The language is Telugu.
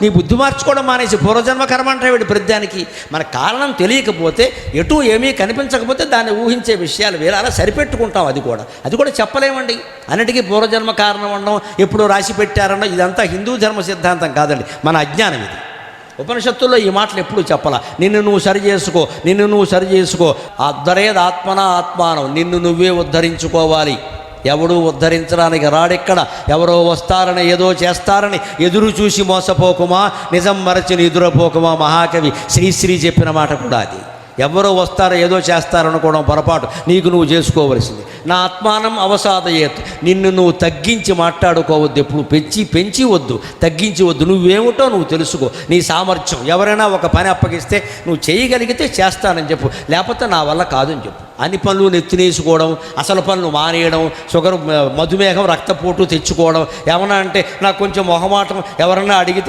నీ బుద్ధి మార్చుకోవడం మానేసి పూర్వజన్మ కర్మ అంటే వీడి ప్రతిదానికి మన కారణం తెలియకపోతే ఎటు ఏమీ కనిపించకపోతే దాన్ని ఊహించే విషయాలు వేరే అలా సరిపెట్టుకుంటాం. అది కూడా చెప్పలేమండి. అన్నిటికీ పూర్వజన్మ కారణం అనడం, ఎప్పుడో రాసి పెట్టారనడం ఇదంతా హిందూ ధర్మ సిద్ధాంతం కాదండి, మన అజ్ఞానం ఇది. ఉపనిషత్తుల్లో ఈ మాటలు ఎప్పుడూ చెప్పాల. నిన్ను నువ్వు సరి చేసుకో ఉద్ధరేద్ ఆత్మన ఆత్మానం, నిన్ను నువ్వే ఉద్ధరించుకోవాలి. ఎవడూ ఉద్ధరించడానికి రాడెక్కడ. ఎవరో వస్తారని ఏదో చేస్తారని ఎదురు చూసి మోసపోకుమా, నిజం మరచి నిదురపోకుమా. మహాకవి శ్రీశ్రీ చెప్పిన మాట కూడా అది. ఎవరో వస్తారో ఏదో చేస్తారనుకోవడం పొరపాటు, నీకు నువ్వు చేసుకోవలసింది. నా ఆత్మానం అవసాదయేత్, నిన్ను నువ్వు తగ్గించి మాట్లాడుకోవద్దు. ఎప్పుడు పెంచి వద్దు, తగ్గించి వద్దు. నువ్వేమిటో నువ్వు తెలుసుకో, నీ సామర్థ్యం. ఎవరైనా ఒక పని అప్పగిస్తే నువ్వు చేయగలిగితే చేస్తానని చెప్పు, లేకపోతే నా వల్ల కాదని చెప్పు. అన్ని పనులు నెత్తినేసుకోవడం, అసలు పనులు మానేయడం, షుగర్, మధుమేహం, రక్తపోటు తెచ్చుకోవడం, ఏమన్నా అంటే నాకు కొంచెం మొహమాటం, ఎవరన్నా అడిగితే